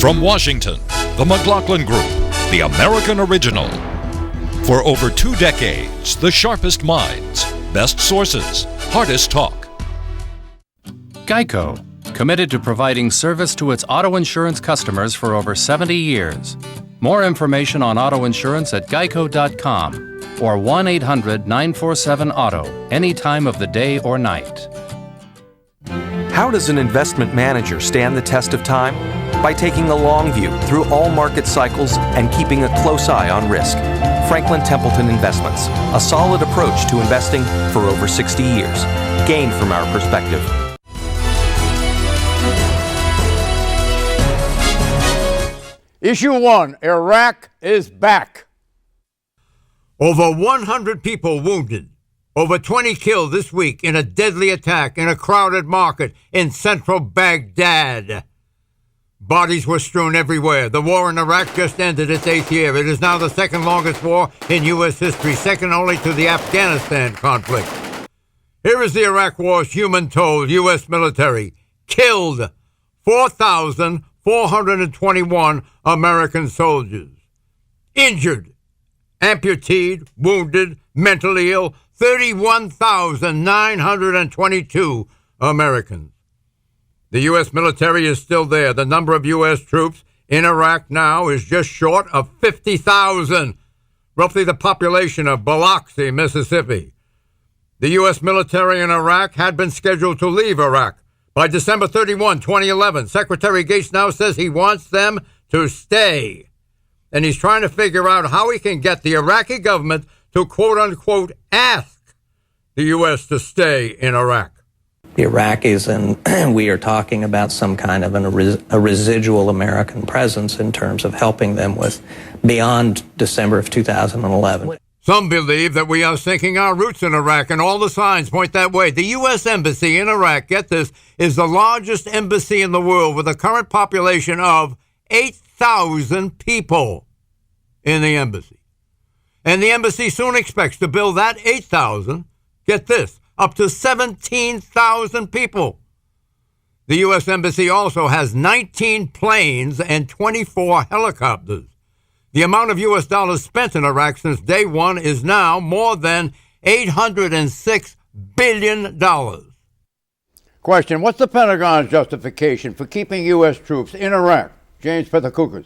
From Washington, the McLaughlin Group, the American original. For over 2 decades, the sharpest minds, best sources, hardest talk. Geico, committed to providing service to its auto insurance customers for over 70 years. More information on auto insurance at geico.com or 1-800-947-AUTO, any time of the day or night. How does an investment manager stand the test of time? By taking a long view through all market cycles and keeping a close eye on risk. Franklin Templeton Investments, a solid approach to investing for over 60 years. Gain from our perspective. Issue 1, Iraq is back. Over 100 people wounded. Over 20 killed this week in a deadly attack in a crowded market in central Baghdad. Bodies were strewn everywhere. The war in Iraq just ended its 8th year. It is now the second longest war in U.S. history, second only to the Afghanistan conflict. Here is the Iraq War's human toll. U.S. military killed 4,421 American soldiers. Injured, amputated, wounded, mentally ill, 31,922 Americans. The U.S. military is still there. The number of U.S. troops in Iraq now is just short of 50,000, roughly the population of Biloxi, Mississippi. The U.S. military in Iraq had been scheduled to leave Iraq by December 31, 2011. Secretary Gates now says he wants them to stay. And he's trying to figure out how he can get the Iraqi government to, quote-unquote, ask the U.S. to stay in Iraq. The Iraqis, and we are talking about some kind of a residual American presence in terms of helping them with beyond December of 2011. Some believe that we are sinking our roots in Iraq, and all the signs point that way. The U.S. Embassy in Iraq, get this, is the largest embassy in the world with a current population of 8,000 people in the embassy. And the embassy soon expects to build that 8,000, get this, up to 17,000 people. The U.S. Embassy also has 19 planes and 24 helicopters. The amount of U.S. dollars spent in Iraq since day one is now more than $806 billion. Question, what's the Pentagon's justification for keeping U.S. troops in Iraq? James Pethokoukis.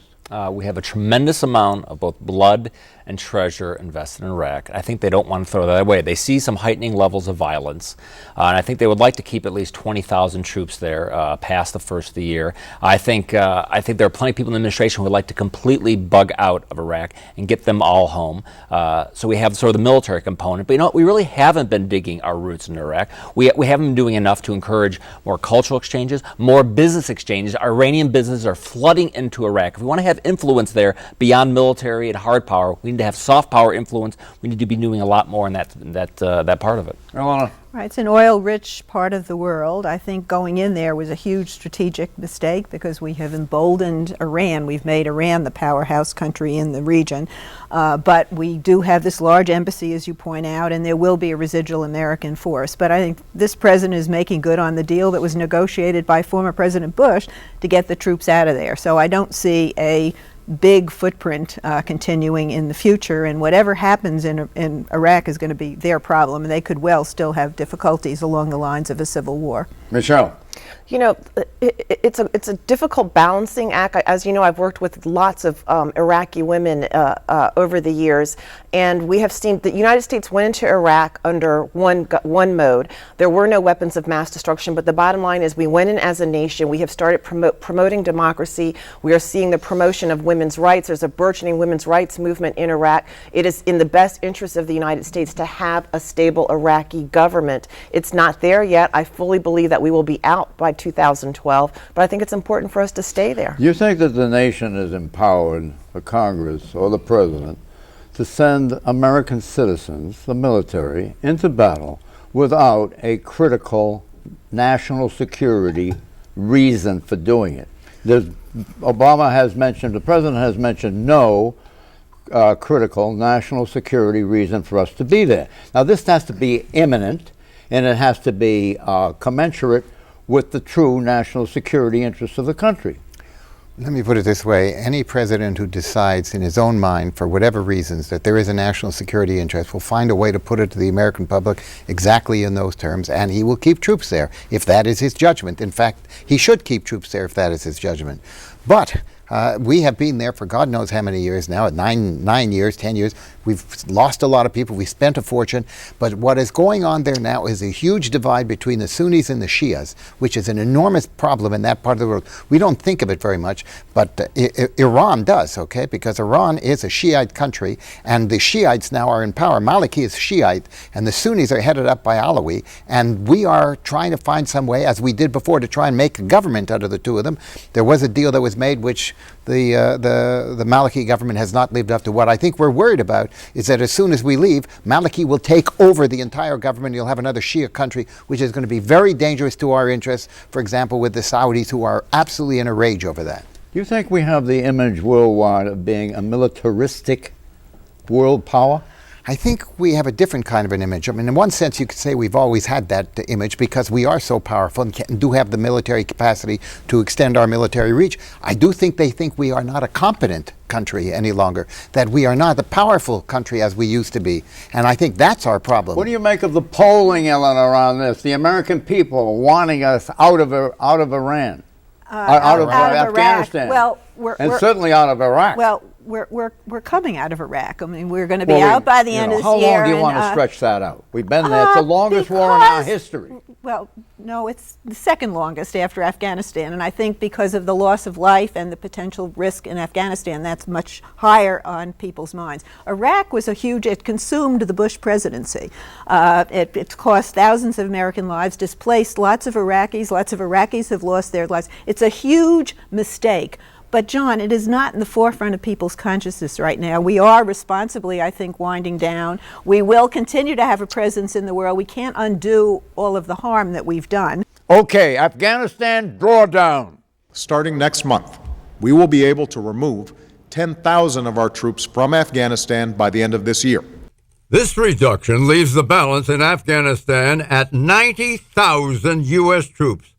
We have a tremendous amount of both blood and treasure invested in Iraq. I think they don't want to throw that away. They see some heightening levels of violence, and I think they would like to keep at least 20,000 troops there past the first of the year. I think there are plenty of people in the administration who would like to completely bug out of Iraq and get them all home. So we have sort of the military component. But you know what? We really haven't been digging our roots in Iraq. We haven't been doing enough to encourage more cultural exchanges, more business exchanges. Iranian businesses are flooding into Iraq. If we want to have influence there beyond military and hard power, we need to have soft power influence. We need to be doing a lot more in that part of it. Ilana. Right, it's an oil-rich part of the world. I think going in there was a huge strategic mistake because we have emboldened Iran. We've made Iran the powerhouse country in the region. But we do have this large embassy, as you point out, and there will be a residual American force. But I think this president is making good on the deal that was negotiated by former President Bush to get the troops out of there. So I don't see a big footprint continuing in the future, and whatever happens in Iraq is going to be their problem, and they could well still have difficulties along the lines of a civil war. Michelle. You know, it's a difficult balancing act. As you know, I've worked with lots of Iraqi women over the years, and we have seen the United States went into Iraq under one mode. There were no weapons of mass destruction, but the bottom line is we went in as a nation. We have started promoting democracy. We are seeing the promotion of women's rights. There's a burgeoning women's rights movement in Iraq. It is in the best interest of the United States to have a stable Iraqi government. It's not there yet. I fully believe that we will be out by 2012, but I think it's important for us to stay there. You think that the nation is empowered, the Congress or the president, to send American citizens, the military, into battle without a critical national security reason for doing it? Obama has mentioned, the president has mentioned no critical national security reason for us to be there. Now this has to be imminent, and it has to be commensurate with the true national security interests of the country. Let me put it this way. Any president who decides in his own mind, for whatever reasons, that there is a national security interest will find a way to put it to the American public exactly in those terms, and he will keep troops there if that is his judgment. In fact, he should keep troops there if that is his judgment. But we have been there for God knows how many years now, 9 years, 10 years. We've lost a lot of people. We've spent a fortune. But what is going on there now is a huge divide between the Sunnis and the Shias, which is an enormous problem in that part of the world. We don't think of it very much, but Iran does, okay? Because Iran is a Shiite country, and the Shiites now are in power. Maliki is Shiite, and the Sunnis are headed up by Alawi, and we are trying to find some way, as we did before, to try and make a government out of the two of them. There was a deal that was made which the Maliki government has not lived up to. What I think we're worried about is that as soon as we leave, Maliki will take over the entire government. You'll have another Shia country, which is going to be very dangerous to our interests, for example, with the Saudis, who are absolutely in a rage over that. Do you think we have the image worldwide of being a militaristic world power? I think we have a different kind of an image. I mean, in one sense, you could say we've always had that image because we are so powerful and do have the military capacity to extend our military reach. I do think they think we are not a competent country any longer, that we are not the powerful country as we used to be. And I think that's our problem. What do you make of the polling, Ellen, around this? The American people wanting us out of Iran, out of Afghanistan, well, certainly out of Iraq. Well, we're coming out of Iraq. I mean, we're going to be out by the end of this year. How long do you want to stretch that out? We've been there. It's the longest war in our history. Well, no, it's the second longest after Afghanistan. And I think because of the loss of life and the potential risk in Afghanistan, that's much higher on people's minds. Iraq was it consumed the Bush presidency. It cost thousands of American lives, displaced lots of Iraqis. Lots of Iraqis have lost their lives. It's a huge mistake. But, John, it is not in the forefront of people's consciousness right now. We are responsibly, I think, winding down. We will continue to have a presence in the world. We can't undo all of the harm that we've done. Okay, Afghanistan, draw down. Starting next month, we will be able to remove 10,000 of our troops from Afghanistan by the end of this year. This reduction leaves the balance in Afghanistan at 90,000 U.S. troops.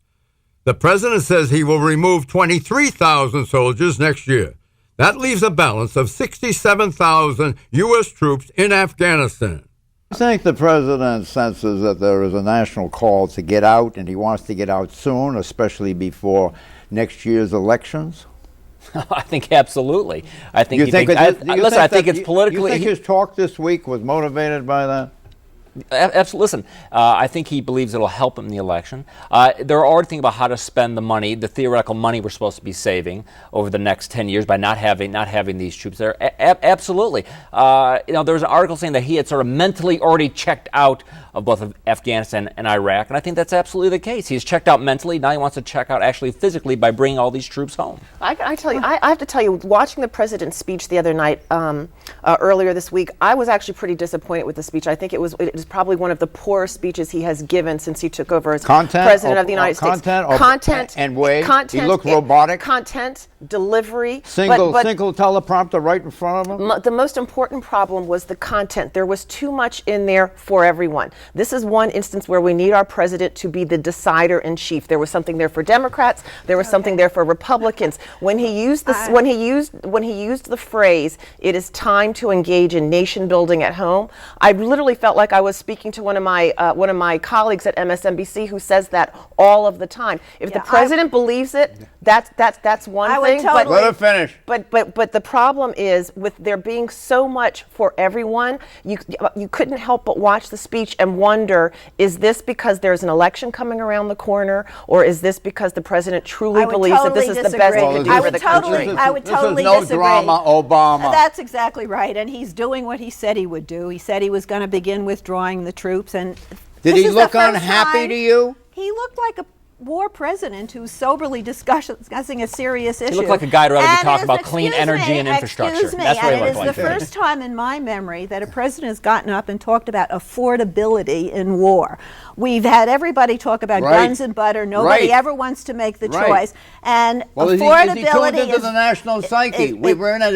The president says he will remove 23,000 soldiers next year. That leaves a balance of 67,000 U.S. troops in Afghanistan. I think the president senses that there is a national call to get out, and he wants to get out soon, especially before next year's elections. I think absolutely. I think I think it's politically. You think his talk this week was motivated by that? Absolutely. Listen, I think he believes it'll help him in the election. They're already thinking about how to spend the money, the theoretical money we're supposed to be saving over the next 10 years by not having these troops there. Absolutely. There was an article saying that he had sort of mentally already checked out of both of Afghanistan and Iraq, and I think that's absolutely the case. He's checked out mentally. Now he wants to check out actually physically by bringing all these troops home. I have to tell you, watching the president's speech the other night, earlier this week, I was actually pretty disappointed with the speech. I think it is probably one of the poorest speeches he has given since he took over as president of the United States. Content and way. He looked robotic. Content, delivery. Single teleprompter right in front of him. The most important problem was the content. There was too much in there for everyone. This is one instance where we need our president to be the decider in chief. There was something there for Democrats. There was something there for Republicans. When he used when he used the phrase, "It is time to engage in nation building at home," I literally felt like I was speaking to one of my colleagues at MSNBC who says that all of the time. If the president believes it, that's one thing. But let her finish. But the problem is, with there being so much for everyone, you couldn't help but watch the speech and wonder: is this because there's an election coming around the corner, or is this because the president truly believes that this is the best he can do for the country? I would totally disagree. disagree. Drama, Obama. That's exactly right, and he's doing what he said he would do. He said he was going to begin withdrawing the troops, and did he look unhappy to you? He looked like a war president who's soberly discussing a serious issue. He looked like a guy who'd rather be talking about clean energy and infrastructure. That's what he looked like. It is the first time in my memory that a president has gotten up and talked about affordability in war. We've had everybody talk about guns and butter. Nobody ever wants to make the choice. And affordability is he tuned into the national psyche? We're in a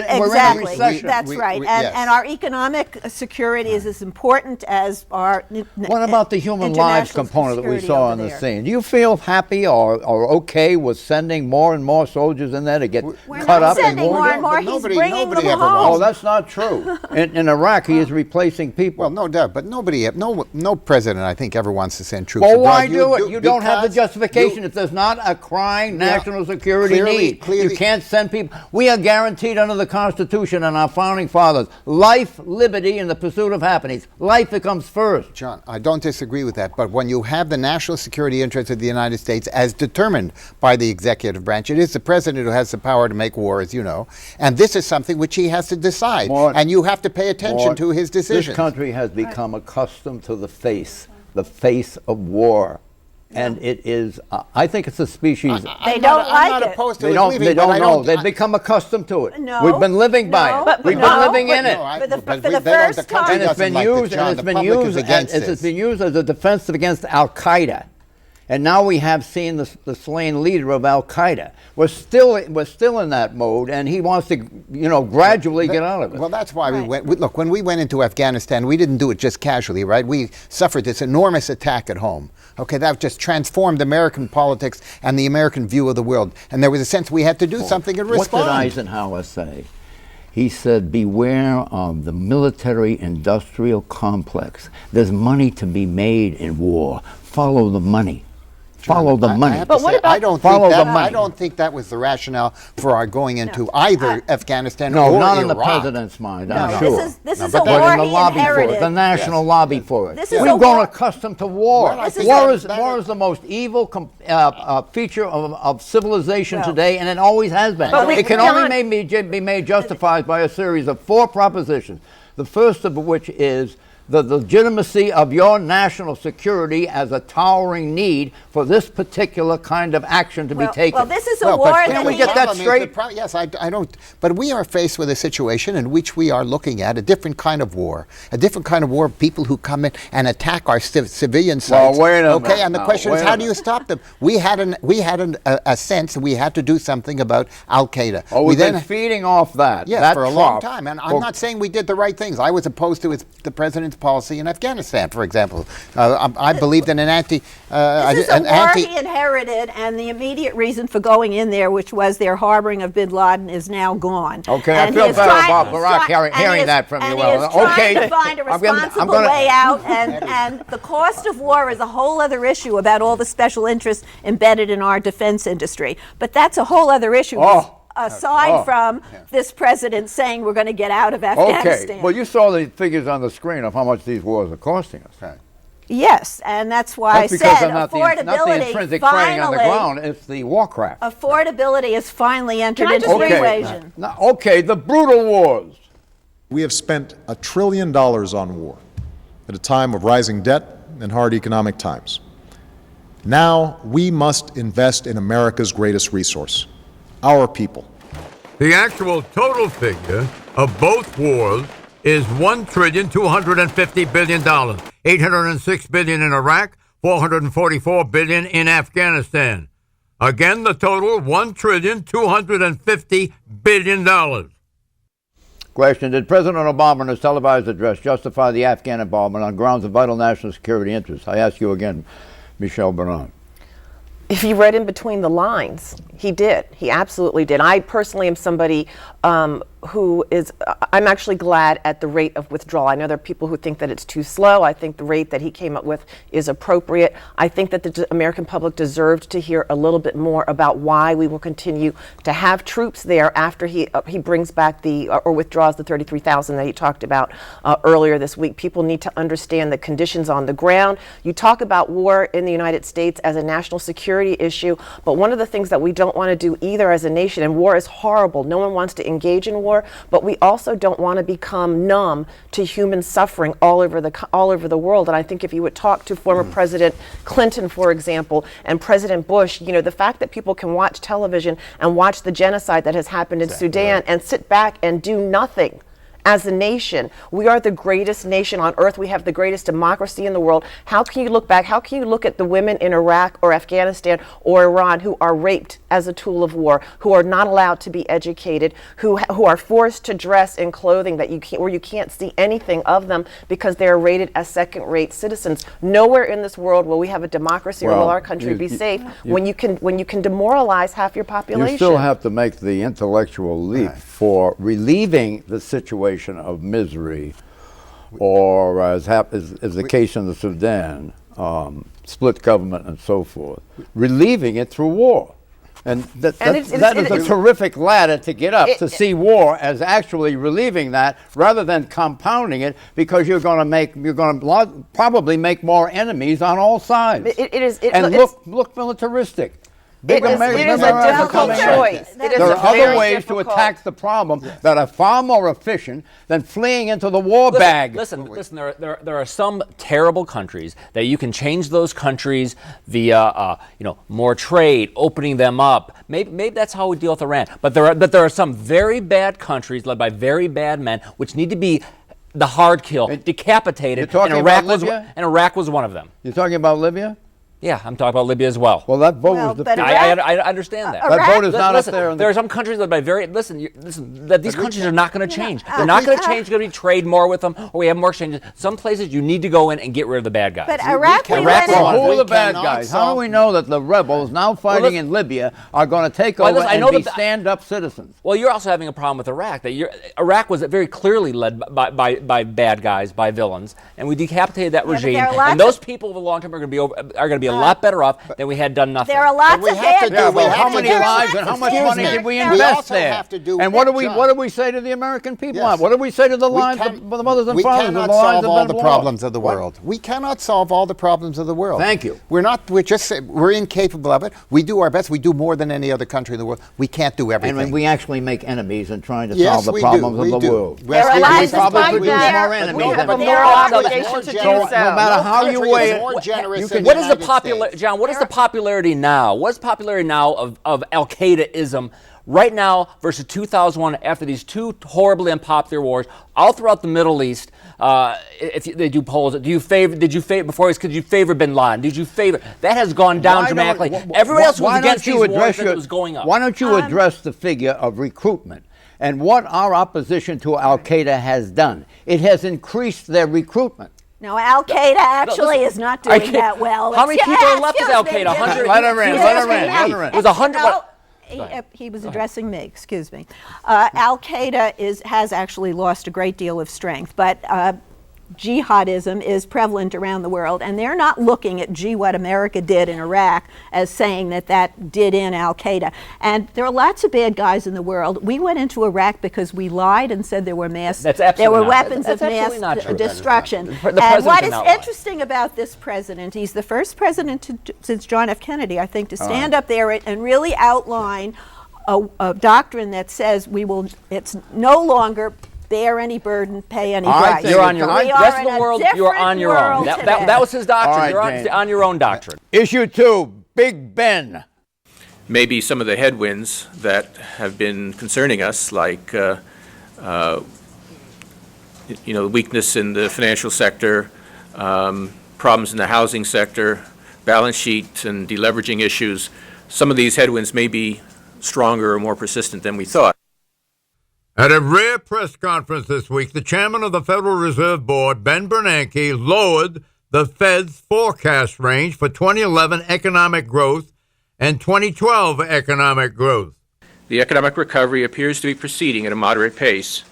recession. That's right. And our economic security is as important as our What about the human lives component that we saw on the scene? Do you feel happy or okay with sending more and more soldiers in there to get We're cut not up? sending more and more. He's bringing them home. Oh, that's not true. In Iraq, he is replacing people. Well, no doubt, but no president, I think, ever wants to send troops Well, abroad. why do it? You don't have the justification. you- If there's not a crying national security clearly- need, you can't send people. We are guaranteed under the Constitution and our founding fathers life, liberty, and the pursuit of happiness. Life becomes first. John, I don't disagree with that, but when you have the national security interests of the United States as determined by the executive branch, it is the president who has the power to make war, as you know, and this is something which he has to decide, and you have to pay attention to his decisions. This country has become accustomed to the face of war. And it is, I think it's a species. They don't like I'm not it. opposed to They it don't, leaving, they but don't I know. They've become accustomed to it. No. We've been living by No. it. But We've no. been living in it. For the But first the time. country And it's been doesn't like this, used, John. and it's The been public is used, against it's this. been used as a defense against Al Qaeda. And now we have seen the slain leader of Al Qaeda. We're still in that mode, and he wants to, gradually get out of it. Well, that's why we went. Look, when we went into Afghanistan, we didn't do it just casually, right? We suffered this enormous attack at home. Okay, that just transformed American politics and the American view of the world. And there was a sense we had to do something and respond. What did Eisenhower say? He said, beware of the military-industrial complex. There's money to be made in war. Follow the money. Follow the money. But what about I don't follow think the that, money? I don't think that was the rationale for our going into either Afghanistan No, or not Iraq. in the president's mind, No, I'm sure. this is but a then war in the he lobby for inherited. it, the national lobby for it. This is We've a grown war- accustomed to war. Well, I think war that- is the most evil feature of civilization Well, today, and it always has been. But It can John- only be made justified by a series of 4 propositions. The first of which is the legitimacy of your national security as a towering need for this particular kind of action to be taken. Well, this is a Well, war but that we he get that problem is straight? yes, I don't. But we are faced with a situation in which we are looking at a different kind of war, of people who come in and attack our civilian sites. Well, wait a okay, minute and the now, question is, wait a how do you minute. stop them? We had a sense that we had to do something about Al Qaeda. Oh, we've been feeding off that. Yes, that for a trough. long time. And I'm not saying we did the right things. I was opposed to the president's policy in Afghanistan, for example. I believed in an This is a war he inherited, and the immediate reason for going in there, which was their harboring of bin Laden, is now gone. Okay, And I feel he is better trying- about Barack and he hearing is- that from you. and he Well, is trying okay. to find a I'm gonna- responsible way out, and the cost of war is a whole other issue about all the special interests embedded in our defense industry. But that's a whole other issue. Aside from this president saying we're going to get out of Afghanistan. Okay, well, you saw the figures on the screen of how much these wars are costing us. Right. Yes, and that's why That's I because said they're not the affordability intrinsic training on the ground, it's the warcraft. Affordability has finally entered Can I into just the raise- equation. Now, okay, the brutal wars. We have spent $1 trillion on war at a time of rising debt and hard economic times. Now we must invest in America's greatest resource, our people. The actual total figure of both wars is $1,250 billion. $806 billion in Iraq, $444 billion in Afghanistan. Again, the total $1,250 billion. Question, did President Obama in his televised address justify the Afghan involvement on grounds of vital national security interests? I ask you again, Michelle Bernard. If you read in between the lines, he did. He absolutely did. I personally am somebody who is, I'm actually glad at the rate of withdrawal. I know there are people who think that it's too slow. I think the rate that he came up with is appropriate. I think that the American public deserved to hear a little bit more about why we will continue to have troops there after he brings back or withdraws the 33,000 that he talked about earlier this week. People need to understand the conditions on the ground. You talk about war in the United States as a national security issue, but one of the things that we don't want to do either as a nation, and war is horrible, no one wants to engage in war, but we also don't want to become numb to human suffering all over the world. And I think if you would talk to former President Clinton, for example, and President Bush, the fact that people can watch television and watch the genocide that has happened in Sudan and sit back and do nothing as a nation. We are the greatest nation on earth. We have the greatest democracy in the world. How can you look back? How can you look at the women in Iraq or Afghanistan or Iran who are raped as a tool of war, who are not allowed to be educated, who are forced to dress in clothing that where you can't see anything of them because they are rated as second-rate citizens? Nowhere in this world will we have a democracy or will our country be safe when you can demoralize half your population. You still have to make the intellectual leap for relieving the situation of misery, or as is the case in the Sudan, split government and so forth, relieving it through war. And that is a terrific ladder to get up, to see war as actually relieving that rather than compounding it, because you're going to probably make more enemies on all sides. Look militaristic. It is a difficult choice. There are other ways to attack the problem that are far more efficient than fleeing into the war bag. Listen. There are some terrible countries that you can change those countries via, more trade, opening them up. Maybe that's how we deal with Iran. But there are some very bad countries led by very bad men which need to be the hard kill, decapitated. And Iraq was one of them. You're talking about Libya? Yeah, I'm talking about Libya as well. Well, that vote was defeated. I understand that. That vote is not up there. There are some countries that by that these countries are not going to change. They're not going to change. Going to be trade more with them, or we have more exchanges. Some places you need to go in and get rid of the bad guys. But Iraq, who are the bad guys? How do we know that the rebels now fighting in Libya are going to take over and be stand-up citizens? Well, you're also having a problem with Iraq. Iraq was very clearly led by bad guys, by villains, and we decapitated that regime. And those people in the long term are going to be a lot better off than we had done nothing. There are lots of bad guys. Well, how many lives and how much money did we invest there? And what do we say to the American people? What do we say to the lives of the mothers and fathers? We cannot solve all the problems of the world. We cannot solve all the problems of the world. Thank you. We're incapable of it. We do our best. We do more than any other country in the world. We can't do everything. And we actually make enemies in trying to solve the problems of the world. There are lives of more enemies. We have a moral obligation to do so. No matter how you weigh it, what is the popular? John, what is the popularity now? What's the popularity now of Al-Qaeda-ism right now versus 2001 after these two horribly unpopular wars all throughout the Middle East? If they do polls, did you favor bin Laden? Did you favor? That has gone down dramatically. Everyone else was against these wars, and it was going up. Why don't you address the figure of recruitment and what our opposition to Al-Qaeda has done? It has increased their recruitment. No, Al-Qaeda actually is not doing that well. How many people are left with Al-Qaeda? 100? Let her in. It was 100. He was addressing me, excuse me. Al-Qaeda has actually lost a great deal of strength, but jihadism is prevalent around the world, and they're not looking at, what America did in Iraq as saying that did in Al-Qaeda. And there are lots of bad guys in the world. We went into Iraq because we lied and said there were weapons of mass destruction. And what is interesting about this president, he's the first president since John F. Kennedy, I think, to stand up there and really outline a doctrine that says it's no longer bear any burden, pay any price. You're on your own. The rest of the world, you're on your own. That was his doctrine. You're on your own doctrine. Issue 2, Big Ben. Maybe some of the headwinds that have been concerning us, like weakness in the financial sector, problems in the housing sector, balance sheet and deleveraging issues. Some of these headwinds may be stronger or more persistent than we thought. At a rare press conference this week, the chairman of the Federal Reserve Board, Ben Bernanke, lowered the Fed's forecast range for 2011 economic growth and 2012 economic growth. The economic recovery appears to be proceeding at a moderate pace,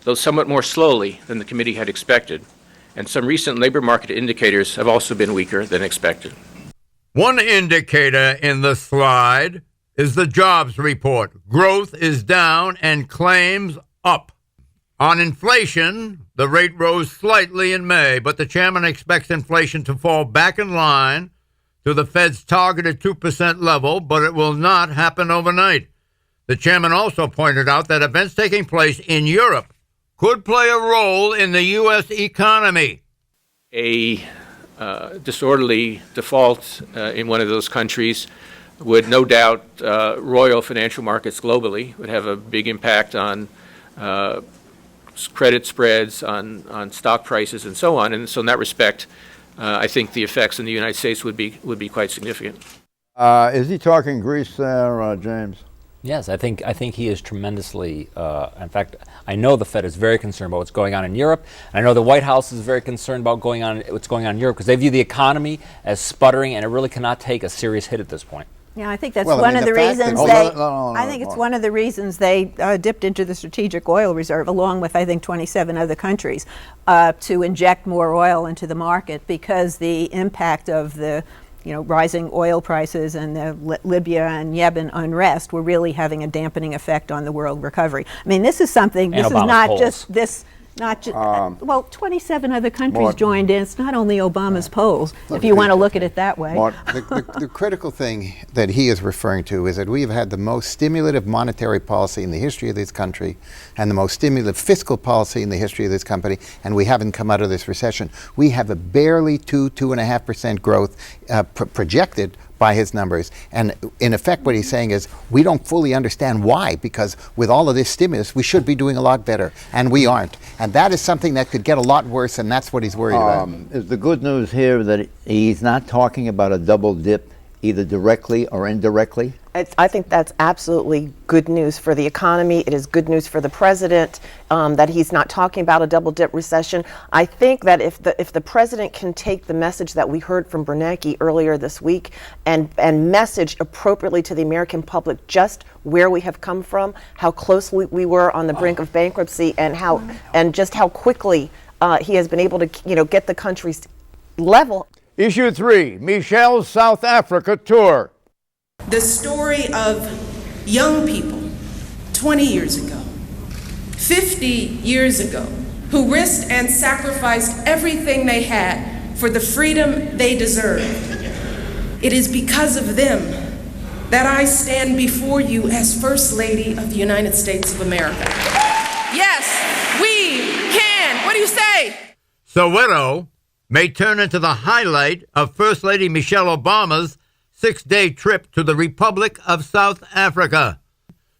though somewhat more slowly than the committee had expected, and some recent labor market indicators have also been weaker than expected. One indicator in the slide is the jobs report. Growth is down and claims up. On inflation, the rate rose slightly in May, but the chairman expects inflation to fall back in line to the Fed's targeted 2% level, but it will not happen overnight. The chairman also pointed out that events taking place in Europe could play a role in the U.S. economy. A disorderly default in one of those countries would no doubt roil financial markets globally, would have a big impact on credit spreads, on stock prices, and so on. And so in that respect, I think the effects in the United States would be quite significant. Is he talking Greece there, James? Yes, I think he is tremendously. In fact, I know the Fed is very concerned about what's going on in Europe. And I know the White House is very concerned about what's going on in Europe because they view the economy as sputtering, and it really cannot take a serious hit at this point. Yeah, I think that's one of the reasons I think it's one of the reasons they dipped into the strategic oil reserve, along with I think 27 other countries, to inject more oil into the market because the impact of the rising oil prices and the Libya and Yemen unrest were really having a dampening effect on the world recovery. I mean, this is something. This is not just this. Not just, well, 27 other countries joined in. It's not only Obama's polls, if you want to look at it that way. The critical thing that he is referring to is that we have had the most stimulative monetary policy in the history of this country and the most stimulative fiscal policy in the history of this country, and we haven't come out of this recession. We have a barely 2.5% growth projected by his numbers. And in effect, what he's saying is we don't fully understand why, because with all of this stimulus, we should be doing a lot better, and we aren't. And that is something that could get a lot worse, and that's what he's worried about. Is the good news here that he's not talking about a double dip, either directly or indirectly? I think that's absolutely good news for the economy. It is good news for the president that he's not talking about a double dip recession. I think that if the president can take the message that we heard from Bernanke earlier this week and message appropriately to the American public just where we have come from, how close we were on the brink of bankruptcy, and just how quickly he has been able to get the country's level. Issue 3, Michelle's South Africa tour. The story of young people 20 years ago, 50 years ago, who risked and sacrificed everything they had for the freedom they deserved. It is because of them that I stand before you as First Lady of the United States of America. Yes, we can. What do you say? Soweto may turn into the highlight of First Lady Michelle Obama's 6-day trip to the Republic of South Africa.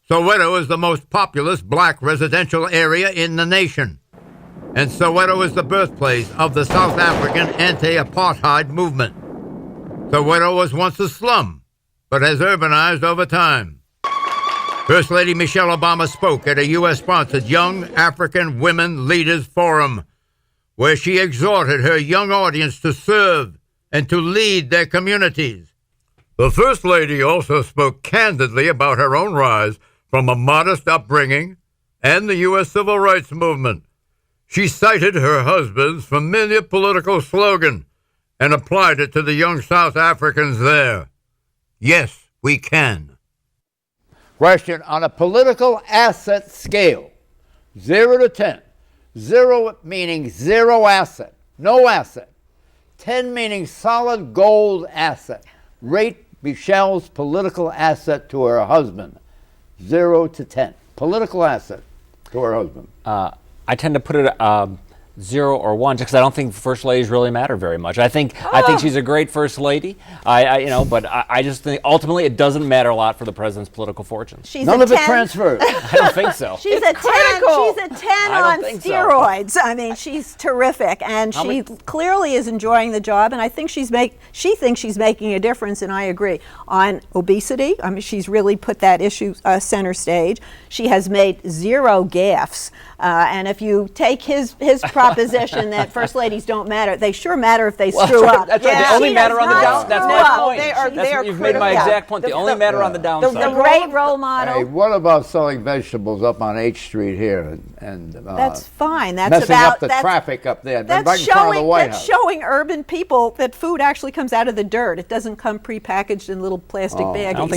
Soweto is the most populous black residential area in the nation, and Soweto is the birthplace of the South African anti-apartheid movement. Soweto was once a slum, but has urbanized over time. First Lady Michelle Obama spoke at a U.S.-sponsored Young African Women Leaders Forum, where she exhorted her young audience to serve and to lead their communities. The First Lady also spoke candidly about her own rise from a modest upbringing and the U.S. Civil Rights Movement. She cited her husband's familiar political slogan and applied it to the young South Africans there. Yes, we can. Question, on a political asset scale, 0 to 10, 0 meaning zero asset, no asset, 10 meaning solid gold asset, rate Michelle's political asset to her husband, 0 to 10. Political asset to her husband. I tend to put it 0 or 1, just because I don't think first ladies really matter very much. I think she's a great first lady. But I just think ultimately it doesn't matter a lot for the president's political fortunes. None of it transfers. I don't think so. She's a 10 on steroids. So. I mean, she's terrific, and she clearly is enjoying the job. And I think she thinks she's making a difference, and I agree. On obesity, I mean, she's really put that issue center stage. She has made 0 gaffes. And if you take his proposition that first ladies don't matter, they sure matter if they screw up. That's right. They only matter on the down. That's my point. You've made my exact point. They only matter on the downside. The great role model. Hey, what about selling vegetables up on H Street here and that's fine. That's messing about up the traffic up there. That's showing urban people that food actually comes out of the dirt. It doesn't come prepackaged in little plastic baggies. I don't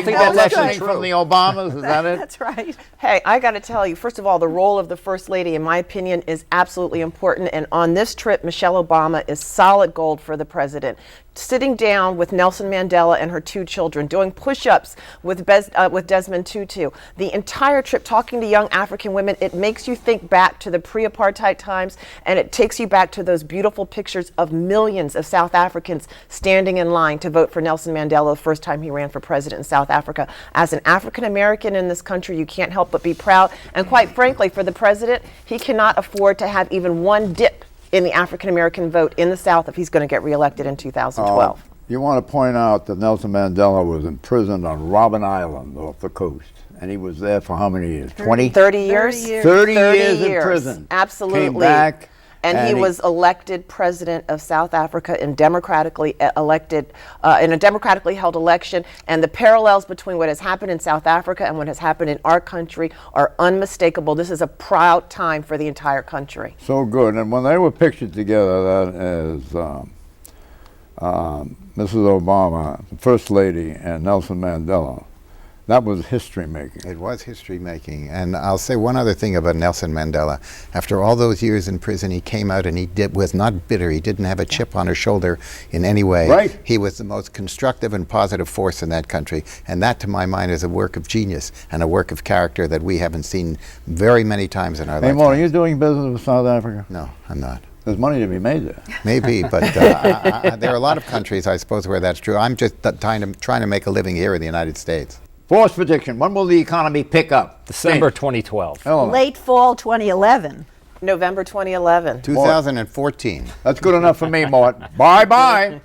think that's lessening from the Obamas. Is that it? That's right. Hey, I got to tell you, first of all, the role of the First Lady, in my opinion, is absolutely important. And on this trip, Michelle Obama is solid gold for the president. sitting down with Nelson Mandela and her 2 children, doing push-ups with Desmond Tutu. The entire trip, talking to young African women, it makes you think back to the pre-apartheid times, and it takes you back to those beautiful pictures of millions of South Africans standing in line to vote for Nelson Mandela the first time he ran for president in South Africa. As an African American in this country, you can't help but be proud. And quite frankly, for the president, he cannot afford to have even one dip in the African American vote in the South if he's going to get reelected in 2012. You want to point out that Nelson Mandela was imprisoned on Robben Island off the coast. And he was there for how many years? 20? 30 years. 30 years in prison. Absolutely. Came back. And he was elected president of South Africa in democratically elected in a democratically held election. And the parallels between what has happened in South Africa and what has happened in our country are unmistakable. This is a proud time for the entire country. So good. And when they were pictured together, that as Mrs. Obama, the First Lady, and Nelson Mandela, that was history making. It was history making. And I'll say one other thing about Nelson Mandela. After all those years in prison, he came out and he was not bitter. He didn't have a chip on his shoulder in any way. Right. He was the most constructive and positive force in that country. And that, to my mind, is a work of genius and a work of character that we haven't seen very many times in our lifetime. Hey, Mo, are you doing business with South Africa? No, I'm not. There's money to be made there. Maybe, but there are a lot of countries, I suppose, where that's true. I'm just trying to make a living here in the United States. Force prediction. When will the economy pick up? December 2012. Late fall 2011. November 2011. 2014. That's good enough for me, Mort. Bye-bye.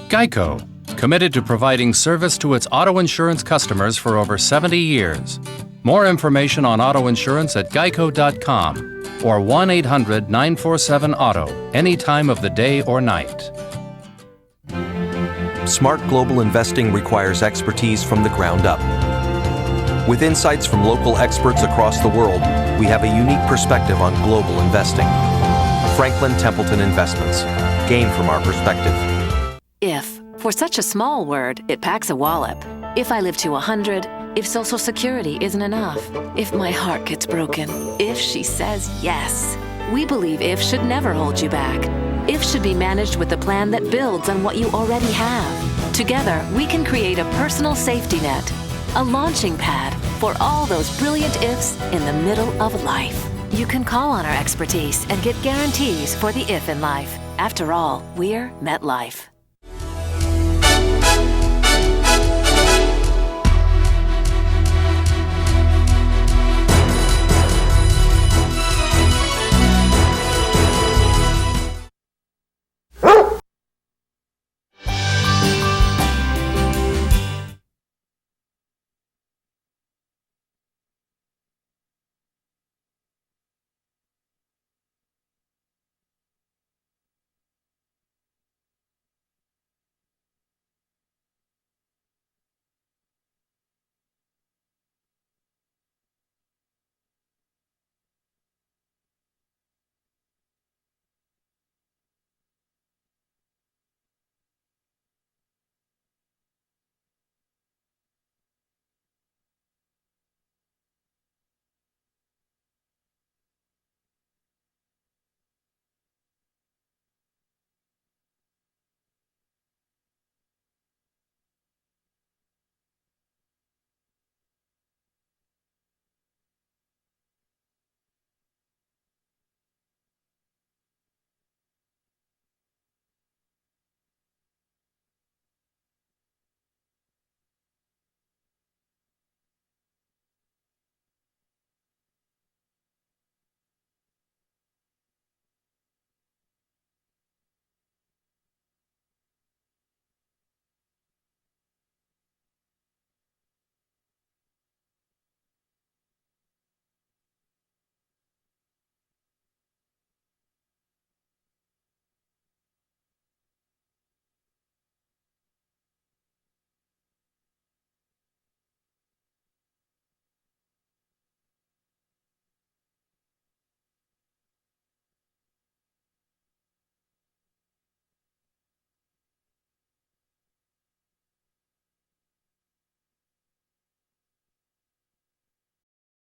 Geico, committed to providing service to its auto insurance customers for over 70 years. More information on auto insurance at geico.com or 1-800-947-AUTO, any time of the day or night. Smart global investing requires expertise from the ground up. With insights from local experts across the world, we have a unique perspective on global investing. Franklin Templeton Investments. Gain from our perspective. If. For such a small word, it packs a wallop. If I live to 100, if Social Security isn't enough, if my heart gets broken, if she says yes. We believe IF should never hold you back. IF should be managed with a plan that builds on what you already have. Together, we can create a personal safety net, a launching pad for all those brilliant ifs in the middle of life. You can call on our expertise and get guarantees for the if in life. After all, we're MetLife.